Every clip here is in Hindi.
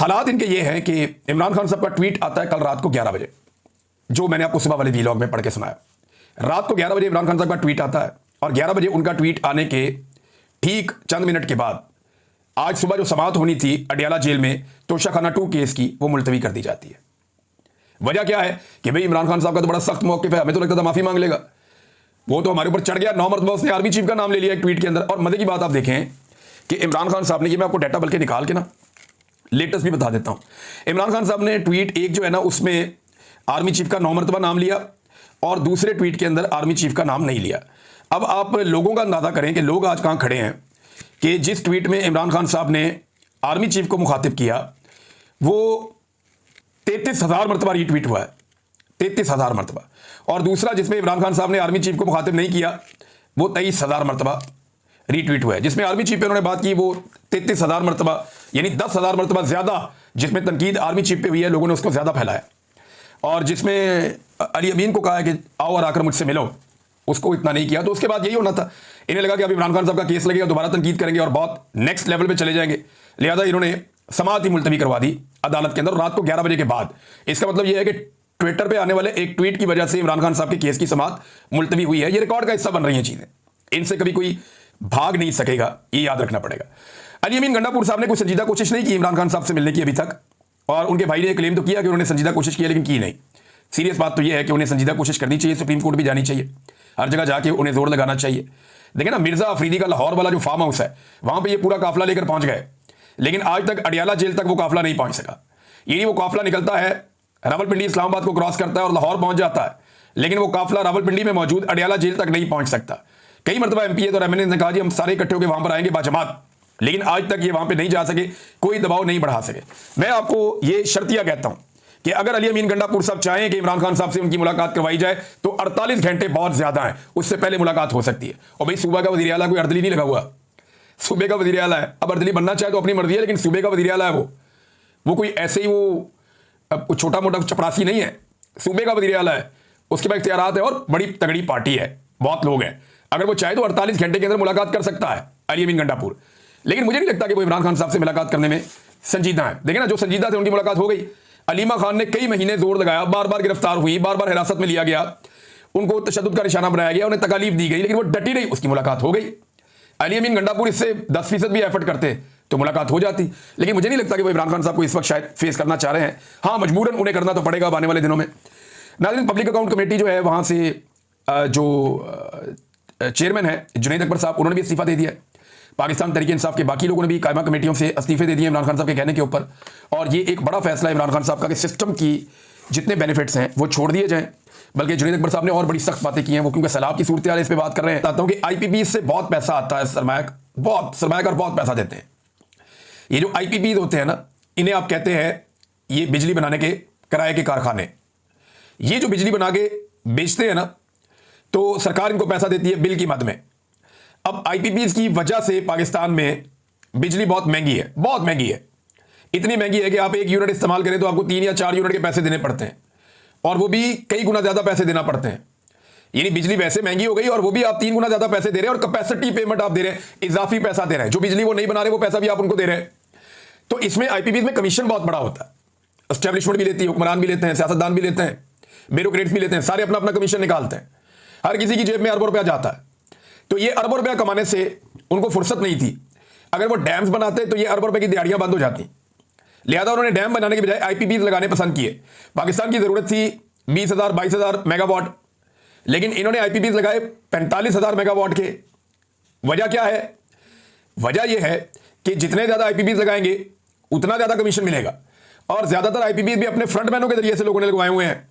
हालात इनके ये हैं कि इमरान खान साहब का ट्वीट आता है कल रात को 11 बजे, जो मैंने आपको सुबह वाले वीलॉग में पढ़ के सुनाया। रात को 11 बजे इमरान खान साहब का ट्वीट आता है और 11 बजे उनका ट्वीट आने के ठीक चंद मिनट के बाद आज सुबह जो समाअत होनी थी अडियाला जेल में तोशाखाना 2 केस की, वो मुलतवी कर दी जाती है। वजह क्या है कि भाई इमरान खान साहब का तो बड़ा सख्त मौक़िफ़ है, हमें तो लगता था माफ़ी मांग लेगा, वो तो हमारे ऊपर चढ़ गया। 9 मरतबा उसने आर्मी चीफ का नाम ले लिया एक ट्वीट के अंदर। और मजे की बात आप देखें कि इमरान खान साहब ने, ये मैं आपको डाटा बल्कि निकाल के ना लेटेस्ट भी बता देता हूं, इमरान खान साहब ने ट्वीट एक जो है ना उसमें आर्मी चीफ का 9 मरतबा नाम लिया और दूसरे ट्वीट के अंदर आर्मी चीफ का नाम नहीं लिया। अब आप लोगों का अंदाजा करें कि लोग आज कहां खड़े हैं कि जिस ट्वीट में इमरान खान साहब ने आर्मी चीफ को मुखातिब किया वो 33,000 मरतबा रीट्वीट हुआ है, 33,000 मरतबा। और दूसरा जिसमें इमरान खान साहब ने आर्मी चीफ को मुखातिब नहीं किया वो 23,000 मरतबा रीट्वीट हुआ है। जिसमें आर्मी चीफ पे उन्होंने बात की वो 33,000 मरतबा, यानी 10,000 मरतबा ज्यादा जिसमें तनकीद आर्मी चीफ पे हुई है, लोगों ने उसको ज्यादा फैलाया। और जिसमें अली अमीन को कहा है कि आओ और आकर मुझसे मिलो, उसको इतना नहीं किया। तो उसके बाद यही होना था, इन्हें लगा कि अब इमरान खान साहब का केस लगेगा, दोबारा तनकीद करेंगे और बहुत नेक्स्ट लेवल पे चले जाएंगे, लिहाजा इन्होंने समाअत ही मुलतवी करवा दी अदालत के अंदर रात को 11 बजे के बाद। इसका मतलब यह है कि ट्विटर पे आने वाले एक ट्वीट की वजह से इमरान खान साहब के केस की समाअत मुलतवी हुई है। ये रिकॉर्ड का हिस्सा बन रही है चीजें, इनसे कभी कोई भाग नहीं सकेगा, ये याद रखना पड़ेगा। अली अमीन गंडापुर साहब ने कोई संजीदा कोशिश नहीं की इमरान खान साहब से मिलने की अभी तक, और उनके भाई ने क्लेम तो किया कि उन्होंने संजीदा कोशिश की, लेकिन की नहीं। सीरियस बात तो यह है कि उन्हें संजीदा कोशिश करनी चाहिए, सुप्रीम कोर्ट भी जानी चाहिए, हर जगह जाके उन्हें जोर लगाना चाहिए। देखिए ना, मिर्जा अफरीदी का लाहौर वाला जो फार्म हाउस है वहां पर ये पूरा काफिला लेकर पहुंच गए, लेकिन आज तक अडियाला जेल तक वो काफिला नहीं पहुंच सका। यानी वो काफिला निकलता है, रावलपिंडी इस्लामाबाद को क्रॉस करता है और लाहौर पहुंच जाता है, लेकिन वो काफिला रावलपिंडी में मौजूद अडियाला जेल तक नहीं पहुंच सकता। कई मरतबा एमपीए और एमएनए ने कहा जी हम सारे इकट्ठे होकर वहां पर आएंगे बाजमात, लेकिन आज तक ये वहां पे नहीं जा सके, कोई दबाव नहीं बढ़ा सके। मैं आपको ये शर्तिया कहता हूं कि अगर अली अमीन गंडापुर साहब चाहें कि इमरान खान साहब से उनकी मुलाकात करवाई जाए तो 48 घंटे बहुत ज्यादा है, उससे पहले मुलाकात हो सकती है। और भाई सूबा का वज़ीर आला कोई अर्दली नहीं लगा हुआ, सूबे का वज़ीर आला है। अब अर्दली बनना चाहे तो अपनी मर्जी है, लेकिन सूबे का वज़ीर आला है वो कोई ऐसे ही वो छोटा मोटा चपरासी नहीं है, सूबे का वज़ीर आला है, उसके पास इख्तियारात है और बड़ी तगड़ी पार्टी है, बहुत लोग हैं। अगर वो चाहे तो 48 घंटे के अंदर मुलाकात कर सकता है अली अमीन गंडापुर, लेकिन मुझे नहीं लगता कि वो इमरान खान साहब से मुलाकात करने में संजीदा है। देखिए ना, जो संजीदा थे उनकी मुलाकात हो गई। अलीमा खान ने कई महीने जोर लगाया, बार बार गिरफ्तार हुई, बार बार हिरासत में लिया गया, उनको तशद्दुद का निशाना बनाया गया, उन्हें तकालीफ दी गई, लेकिन वो डटी रही, उसकी मुलाकात हो गई। अली अमीन गंडापुर इससे 10% भी एफर्ट करते तो मुलाकात हो जाती, लेकिन मुझे नहीं लगता कि वो इमरान खान साहब को इस वक्त शायद फेस करना चाह रहे हैं। हाँ, मजबूरन उन्हें करना तो पड़ेगा आने वाले दिनों में। नाज़रीन, पब्लिक अकाउंट कमेटी जो है वहां से जो चेयरमैन है जुनैद अकबर साहब, उन्होंने भी इस्तीफा दे दिया है। पाकिस्तान तहरीक इंसाफ के बाकी लोगों ने भी कायमा कमेटियों से इस्तीफे दे दिए इमरान खान साहब के कहने के ऊपर। और ये एक बड़ा फैसला है इमरान खान साहब का कि सिस्टम की जितने बेनिफिट्स हैं वो छोड़ दिए जाएं। बल्कि जुनैद अकबर साहब ने और बड़ी सख्त बातें की हैं, वो क्योंकि सैलाब की सूरत हाल इस पर बात कर रहे हैं। बताता हूँ कि IPP से बहुत पैसा आता है, सरमायाकार बहुत पैसा देते हैं। ये जो IPP होते हैं ना, इन्हें आप कहते हैं ये बिजली बनाने के किराए के कारखाने। ये जो बिजली बना के बेचते हैं ना, तो सरकार इनको पैसा देती है बिल की मद में। अब IPPs की वजह से पाकिस्तान में बिजली बहुत महंगी है, बहुत महंगी है। इतनी महंगी है कि आप 1 यूनिट इस्तेमाल करें तो आपको 3 या 4 यूनिट के पैसे देने पड़ते हैं, और वो भी कई गुना ज्यादा पैसे देना पड़ते हैं। यानी बिजली वैसे महंगी हो गई और वो भी आप 3 गुना ज्यादा पैसे दे रहे हैं, और कैपेसिटी पेमेंट आप दे रहे हैं, इजाफी पैसा दे रहे हैं। जो बिजली वो नहीं बना रहे वो पैसा भी आप उनको दे रहे हैं। तो इसमें IPPs में कमीशन बहुत बड़ा होता है। एस्टेब्लिशमेंट भी लेती है, हुक्मरान भी लेते हैं, सियासतदान भी लेते हैं, ब्यूरोक्रेट्स भी लेते हैं, सारे अपना अपना कमीशन निकालते हैं। हर किसी की जेब में अरबों रुपया जाता है। तो ये अरबों रुपया कमाने से उनको फुर्सत नहीं थी। अगर वो डैम्स बनाते तो ये अरबों रुपए की दिहाड़ियां बंद हो जाती, लिहाजा उन्होंने डैम बनाने के बजाय IPPs लगाने पसंद किए। पाकिस्तान की जरूरत थी 20,000 22,000 मेगावाट, लेकिन इन्होंने IPPs लगाए 45,000 मेगावाट के। वजह क्या है? वजह यह है कि जितने ज्यादा IPPs लगाएंगे उतना ज्यादा कमीशन मिलेगा, और ज्यादातर IPPs भी अपने फ्रंटमैनों के जरिए से लोगों ने लगवाए हुए हैं।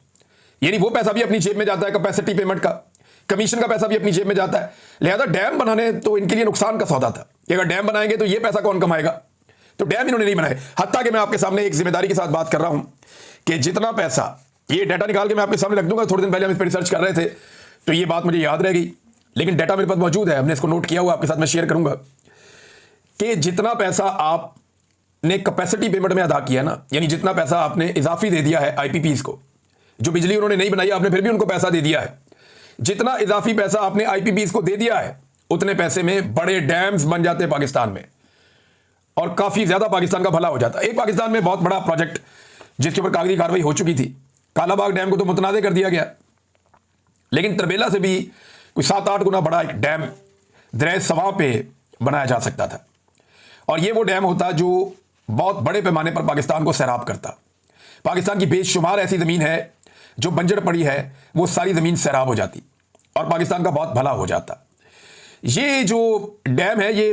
यानी वो पैसा भी अपनी जेब में जाता है, कैपेसिटी पेमेंट का, कमीशन का पैसा भी अपनी जेब में जाता है। लिहाजा डैम बनाने तो इनके लिए नुकसान का सौदा था कि अगर डैम बनाएंगे तो ये पैसा कौन कमाएगा, तो डैम इन्होंने नहीं बनाए। हत्ता कि मैं आपके सामने एक जिम्मेदारी के साथ बात कर रहा हूं कि जितना पैसा, ये डाटा निकाल के मैं आपके सामने रख दूंगा, थोड़े दिन पहले हम इस पर रिसर्च कर रहे थे तो ये बात मुझे याद रह गई, लेकिन डाटा मेरे पास मौजूद है, हमने इसको नोट किया हुआ, आपके साथ मैं शेयर करूंगा कि जितना पैसा आपने कैपेसिटी पेमेंट में अदा किया ना, यानी जितना पैसा आपने इजाफी दे दिया है IPPs को, जो बिजली उन्होंने नहीं बनाई आपने फिर भी उनको पैसा दे दिया है, जितना इजाफी पैसा आपने IPPs को दे दिया है उतने पैसे में बड़े डैम्स बन जाते हैं पाकिस्तान में। और काफ़ी ज़्यादा पाकिस्तान का भला हो जाता। एक पाकिस्तान में बहुत बड़ा प्रोजेक्ट जिसके ऊपर कागजी कार्रवाई हो चुकी थी, कालाबाग डैम को तो मुतनाज़ कर दिया गया, लेकिन तरबेला से भी कोई 7-8 गुना बड़ा एक डैम दरिया सवा पे बनाया जा सकता था। और ये वो डैम होता जो बहुत बड़े पैमाने पर पाकिस्तान को सैराब करता। पाकिस्तान की बेशुमार ऐसी ज़मीन है जो बंजर पड़ी है, वो सारी ज़मीन सैराब हो जाती और पाकिस्तान का बहुत भला हो जाता। ये जो डैम है ये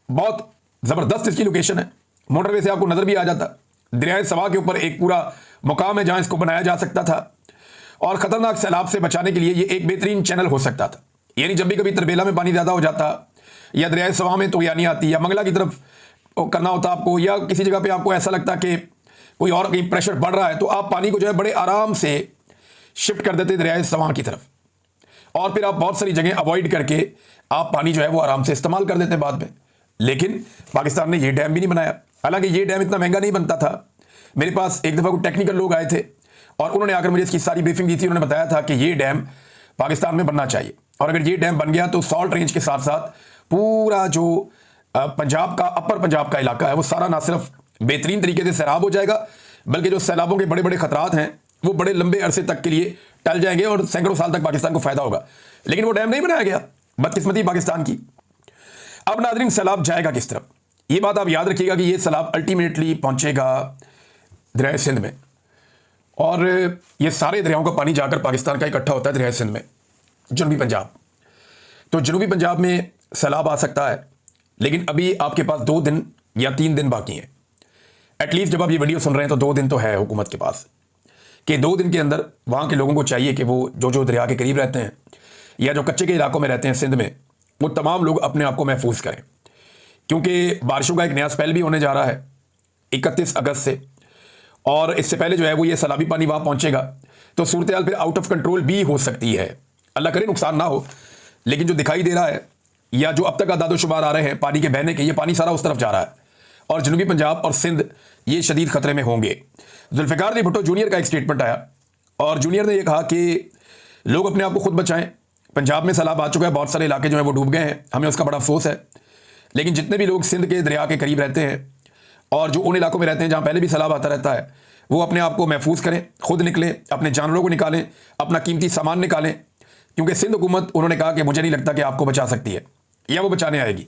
बहुत ज़बरदस्त इसकी लोकेशन है, मोटरवे से आपको नज़र भी आ जाता। दरिया सवा के ऊपर एक पूरा मुकाम है जहाँ इसको बनाया जा सकता था और ख़तरनाक सैलाब से बचाने के लिए ये एक बेहतरीन चैनल हो सकता था। यानी जब भी कभी तरबेला में पानी ज़्यादा हो जाता या दरिया सवा में तो यानी आती या मंगला की तरफ करना होता आपको, या किसी जगह पे आपको ऐसा लगता कि कोई और कहीं प्रेशर बढ़ रहा है, तो आप पानी को जो है बड़े आराम से शिफ्ट कर देते दरिया सवा की तरफ और फिर आप बहुत सारी जगह अवॉइड करके आप पानी जो है वो आराम से इस्तेमाल कर देते बाद में। लेकिन पाकिस्तान ने ये डैम भी नहीं बनाया। हालांकि ये डैम इतना महंगा नहीं बनता था। मेरे पास एक दफ़ा कोई टेक्निकल लोग आए थे और उन्होंने आकर मुझे इसकी सारी ब्रीफिंग दी थी। उन्होंने बताया था कि ये डैम पाकिस्तान में बनना चाहिए और अगर ये डैम बन गया तो सॉल्ट रेंज के साथ साथ पूरा जो पंजाब का अपर पंजाब का इलाका है वो सारा ना सिर्फ बेहतरीन तरीके से सैराब हो जाएगा, बल्कि जो सैलाबों के बड़े बड़े खतरात हैं वो बड़े लंबे अरसे तक के लिए टल जाएंगे और सैकड़ों साल तक पाकिस्तान को फायदा होगा। लेकिन वो डैम नहीं बनाया गया, बदकिस्मती पाकिस्तान की। अब नाज़रीन, सैलाब जाएगा किस तरफ, ये बात आप याद रखिएगा कि ये सैलाब अल्टीमेटली पहुंचेगा दरिया सिंध में और ये सारे दरियाओं का पानी जाकर पाकिस्तान का इकट्ठा होता है दरिया सिंध में, जनूबी पंजाब। तो जनूबी पंजाब में सैलाब आ सकता है, लेकिन अभी आपके पास 2 दिन या 3 दिन बाकी हैं। एटलीस्ट जब आप ये वीडियो सुन रहे हैं तो 2 दिन तो है हुकूमत के पास कि 2 दिन के अंदर वहाँ के लोगों को चाहिए कि वो जो दरिया के करीब रहते हैं या जो कच्चे के इलाकों में रहते हैं सिंध में, वो तमाम लोग अपने आप को महफूज करें, क्योंकि बारिशों का एक नया स्पेल भी होने जा रहा है 31 अगस्त से। और इससे पहले जो है वो ये सैलाबी पानी वहाँ पहुँचेगा तो सूरत हाल फिर आउट ऑफ कंट्रोल भी हो सकती है। अल्लाह करे नुकसान ना हो, लेकिन जो दिखाई दे रहा है या जो अब तक आदादोशुमार आ रहे हैं पानी के बहने के, ये पानी सारा उस तरफ जा रहा है और जनूबी पंजाब और सिंध ये शदीद खतरे में होंगे। जुल्फ़िकार अली भुट्टो जूनियर का एक स्टेटमेंट आया और जूनियर ने यह कहा कि लोग अपने आप को खुद बचाएं। पंजाब में सैलाब आ चुका है, बहुत सारे इलाके जो है वो डूब गए हैं, हमें उसका बड़ा अफसोस है। लेकिन जितने भी लोग सिंध के दरिया के करीब रहते हैं और जो उन इलाकों में रहते हैं जहाँ पहले भी सैलाब आता रहता है, वो अपने आप को महफूज करें, खुद निकलें, अपने जानवरों को निकालें, अपना कीमती सामान निकालें, क्योंकि सिंध हुकूमत उन्होंने कहा कि मुझे नहीं लगता कि आपको बचा सकती है या वो बचाने आएगी।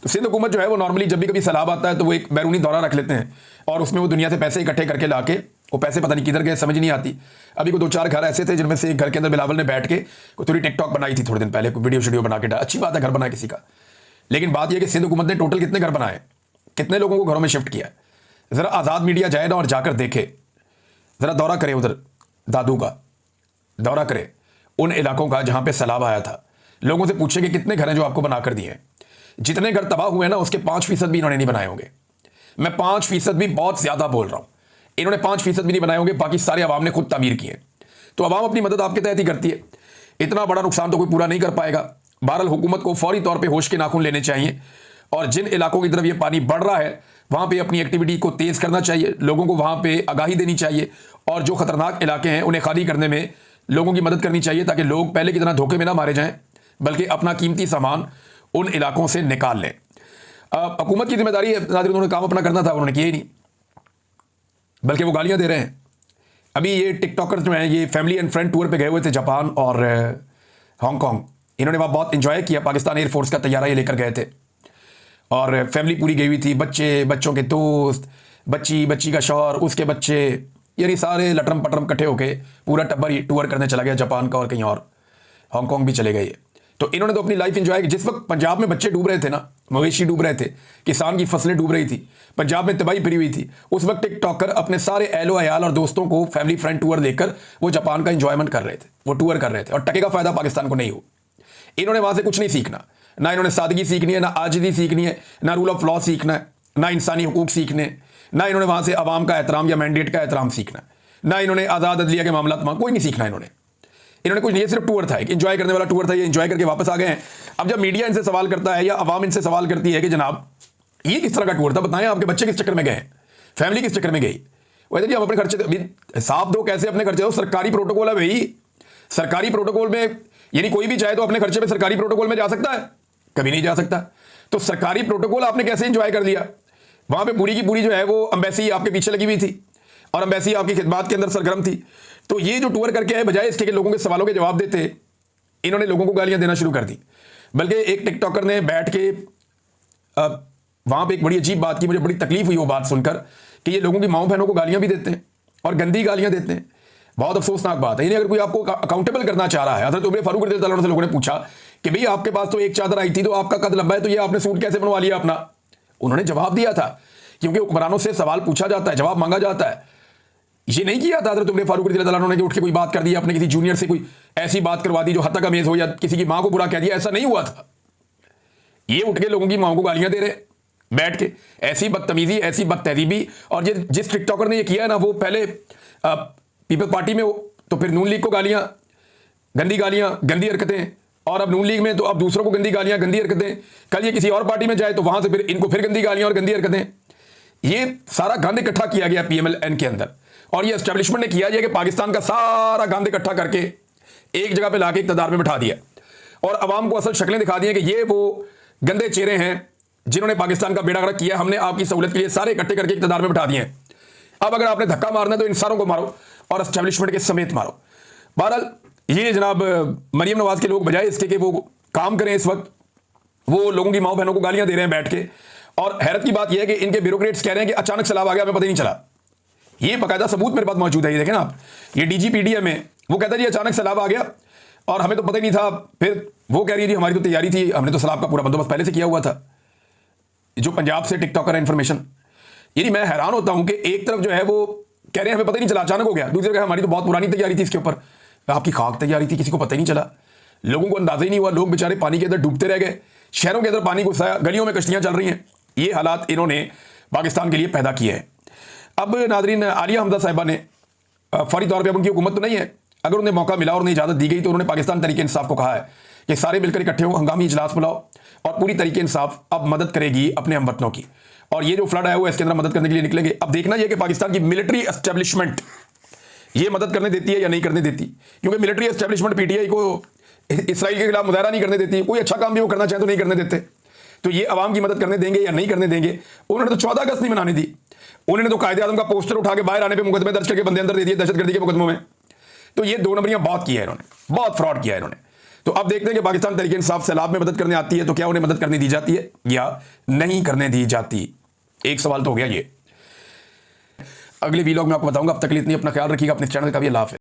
तो सिंध हुकूमत जो है वो नॉर्मली जब भी कभी सैलाब आता है तो वो एक बैरूनी दौरा रख लेते हैं और उसमें वो दुनिया से पैसे इकट्ठे करके लाके, वो पैसे पता नहीं किधर गए समझ नहीं आती। अभी को 2-4 घर ऐसे थे जिनमें से एक घर के अंदर बिलावल ने बैठ के थोड़ी टिकटॉक बनाई थी थोड़े दिन पहले, कोई वीडियो बना के डाला। अच्छी बात है घर बना किसी का, लेकिन बात यह कि सिंध हुकूमत ने टोटल कितने घर बनाए, कितने लोगों को घरों में शिफ्ट किया है। ज़रा आज़ाद मीडिया जाए ना और जाकर देखे, ज़रा दौरा करे, उधर दादू का दौरा करे, उन इलाकों का जहाँ पे सैलाब आया था। लोगों से पूछे कि कितने घर हैं जो आपको बना कर दिए हैं। जितने घर तबाह हुए हैं ना उसके 5% भी इन्होंने नहीं बनाए होंगे। मैं 5% भी बहुत ज़्यादा बोल रहा हूँ, इन्होंने 5% भी नहीं बनाए होंगे, बाकी सारे अवाम ने खुद तामीर किए। तो अवाम अपनी मदद आपके तहत ही करती है, इतना बड़ा नुकसान तो कोई पूरा नहीं कर पाएगा। बहरहाल हुकूमत को फौरी तौर पर होश के नाखून लेने चाहिए और जिन इलाकों की तरफ ये पानी बढ़ रहा है वहाँ पे अपनी एक्टिविटी को तेज़ करना चाहिए, लोगों को वहाँ पे आगाही देनी चाहिए और जो खतरनाक इलाके हैं उन्हें खाली करने में लोगों की मदद करनी चाहिए, ताकि लोग पहले की तरह धोखे में ना मारे जाएं, बल्कि अपना कीमती सामान उन इलाकों से निकाल लें। हुकूमत की जिम्मेदारी है, उन्होंने काम अपना करना था, उन्होंने किया ही नहीं, बल्कि वो गालियाँ दे रहे हैं। अभी ये टिकटॉकर्स जो हैं ये फैमिली एंड फ्रेंड टूर पर गए हुए थे जापान और हांगकॉन्ग। इन्होंने वहाँ बहुत इंजॉय किया, पाकिस्तान एयरफोर्स का तैयारा ये लेकर गए थे और फैमिली पूरी गई हुई थी, बच्चे, बच्चों के दोस्त, बच्ची का शौहर, उसके बच्चे, यानी सारे लटरम पटरम इकट्ठे होके पूरा टब्बर ही टूर करने चला गया जापान का और कहीं और, हांगकॉन्ग भी चले गए। तो इन्होंने तो अपनी लाइफ एंजॉय की। जिस वक्त पंजाब में बच्चे डूब रहे थे ना, मवेशी डूब रहे थे, किसान की फसलें डूब रही थी, पंजाब में तबाही फिरी हुई थी, उस वक्त टिकटॉकर अपने सारे अहलो अयाल और दोस्तों को फैमिली फ्रेंड टूर लेकर वो जापान का इंजॉयमेंट कर रहे थे, वो टूर कर रहे थे और टके का फायदा पाकिस्तान को नहीं हो। इन्होंने वहाँ से कुछ नहीं सीखना, ना इन्होंने सादगी सीखनी है, ना आजिज़ी सीखनी है, ना रूल ऑफ लॉ सीखना है, ना इंसानी हुकूक सीखने, ना इन्होंने वहाँ से अवाम का एहतराम या मैंडेट का एहतराम सीखना है, ना इन्होंने आज़ाद अदलिया के मामला वहाँ कोई नहीं सीखना। इन्होंने कुछ नहीं, ये सिर्फ टूर था, एक एंजॉय करने वाला टूर था, ये एंजॉय करके वापस आ गए हैं। अब जब मीडिया इनसे सवाल करता है या अवाम इनसे सवाल करती है कि जनाब ये किस तरह का टूर था, बताएं आपके बच्चे किस चक्कर में गए, फैमिली किस चक्कर में गई, वैसे जी हम अपने खर्चे हिसाब दो, कैसे अपने खर्चे दो, सरकारी प्रोटोकॉल है भाई, सरकारी प्रोटोकॉल में यानी कोई भी चाहे तो अपने खर्चे पे सरकारी प्रोटोकॉल में जा सकता है, कभी नहीं जा सकता। तो सरकारी प्रोटोकॉल आपने कैसे एंजॉय कर लिया, वहां पे पूरी की पूरी जो है वो एम्बेसी आपके पीछे लगी हुई थी और एम्बेसी आपकी खिदमत के अंदर सरगर्म थी। तो ये जो टूर करके आए, बजाय इसके कि लोगों के सवालों के जवाब देते, इन्होंने लोगों को गालियां देना शुरू कर दी। बल्कि एक टिकटॉकर ने बैठ के वहां पे एक बड़ी अजीब बात की, मुझे बड़ी तकलीफ हुई वो बात सुनकर कि ये लोगों की माओ बहनों को गालियां भी देते हैं और गंदी गालियां देते हैं। बहुत अफसोसनाक बात है। यानी अगर कोई आपको अकाउंटेबल करना चाह रहा है, हज़रत उमर फारूक रज़ियल्लाहु अन्हु से लोगों ने पूछा कि भाई आपके पास तो एक चादर आई थी तो आपका कद लंबा है, तो ये आपने सूट कैसे बनवा लिया अपना? उन्होंने जवाब दिया था, क्योंकि हुक्मरानों से सवाल पूछा जाता है, जवाब मांगा जाता है। ये नहीं किया था हज़रत उमर फारूक रज़ियल्लाहु अन्हु ने कि उठ के कोई बात कर दी, अपने किसी जूनियर से कोई ऐसी बात करवा दी जो हद तक अमेज हो या किसी की माँ को बुरा कह दिया, ऐसा नहीं हुआ था। ये उठ के लोगों की माँ को गालियां दे रहे बैठ के, ऐसी बदतमीजी, ऐसी बदतहजीबी। और जिस टिकटॉकर ने ये किया है ना, वो पहले पीपल्स पार्टी में तो फिर नून लीग को गालियां, गंदी हरकतें, और अब नून लीग में तो अब दूसरों को गंदी गालियां, गंदी हरकतें। कल ये किसी और पार्टी में जाए तो वहां से फिर इनको फिर गंदी गालियां और गंदी हरकतें। ये सारा गंद इकट्ठा किया गया पीएमएलएन के अंदर, और ये एस्टेब्लिशमेंट ने किया कि पाकिस्तान का सारा गंद इकट्ठा करके एक जगह पे लाके इक़्तिदार में बिठा दिया और अवाम को असल शक्लें दिखा दी कि ये वो गंदे चेहरे हैं जिन्होंने पाकिस्तान का बेड़ा गर्क किया, हमने आपकी सहूलत के लिए सारे इकट्ठे करके इक़्तिदार में बिठा दिए हैं। अब अगर आपने धक्का मारना है तो इन सारों को मारो और एस्टेब्लिशमेंट के समेत मारो। बहरहाल ये जनाब मरीम नवाज के लोग बजाय इसके कि वो काम करें, इस वक्त वो लोगों की माओ बहनों को गालियां दे रहे हैं बैठ के। और हैरत की बात यह है कि इनके ब्यूरोक्रेट्स कह रहे हैं कि अचानक सैलाब आ गया, हमें पता ही नहीं चला। ये बाकायदा सबूत मेरे पास मौजूद है, ये देखें ना आप, ये डीजीपीडीएम में वो कहता है जी अचानक सैलाब आ गया और हमें तो पता ही नहीं था। फिर वो कह रही है जी हमारी तो तैयारी थी, हमने तो सैलाब का पूरा बंदोबस्त पहले से किया हुआ था। जो पंजाब से टिकटॉकर है इन्फॉर्मेशन, यानी मैं हैरान होता हूं कि एक तरफ जो है वो कह रहे हैं हमें पता ही नहीं चला, अचानक हो गया, दूसरी तरफ हमारी तो बहुत पुरानी तैयारी थी इसके ऊपर, आपकी खाक तैयारी थी, किसी को पता ही नहीं चला, लोगों को अंदाजा ही नहीं हुआ, लोग बेचारे पानी के अंदर डूबते रह गए, शहरों के अंदर पानी घुसाया, गलियों में कश्तियां चल रही हैं। ये हालात इन्होंने पाकिस्तान के लिए पैदा किए हैं। अब नाजरीन, आलिया हमजा साहिबा ने फौरी तौर पर, अब उनकी हुकूमत तो नहीं है, अगर उन्हें मौका मिला और उन्हें इजाज़त दी गई तो उन्होंने पाकिस्तान तरीके इंसाफ को कहा है कि सारे मिलकर इकट्ठे हो, हंगामी इजलास बुलाओ और पूरी तरीके इंसाफ अब मदद करेगी अपने हमवतनों की। और ये जो फ्लड आया हुआ है इसके अंदर मदद करने के लिए निकलेंगे। अब देखना यह कि पाकिस्तान की मिलिट्री एस्टेब्लिशमेंट ये मदद करने देती है या नहीं करने देती, क्योंकि मिलिट्री एस्टेब्लिशमेंट पीटीआई को इसराइल के खिलाफ मुजाहरा नहीं करने देती, कोई अच्छा काम भी वो करना चाहे तो नहीं करने देते। तो ये अवाम की मदद करने देंगे या नहीं करने देंगे? उन्होंने तो 14 अगस्त नहीं मनाने दी, उन्होंने तो कायदे आज़म का पोस्टर उठा के बाहर आने पे मुकदमे दर्ज करके बंदे अंदर दे दिए दहशतगर्दी के मुकदमों में। तो ये दो नंबरियां बहुत किया है इन्होंने, बहुत फ्रॉड किया है इन्होंने। तो अब देखते हैं कि पाकिस्तान तरीके इंसाफ सैलाब में मदद करने आती है तो क्या उन्हें मदद करने दी जाती है या नहीं करने दी जाती। एक सवाल तो हो गया ये। अगले वीलॉग में आपको बताऊंगा। अब तक के लिए इतनी, अपना ख्याल रखिएगा, अपने चैनल का भी। अल्लाह हाफ़िज़।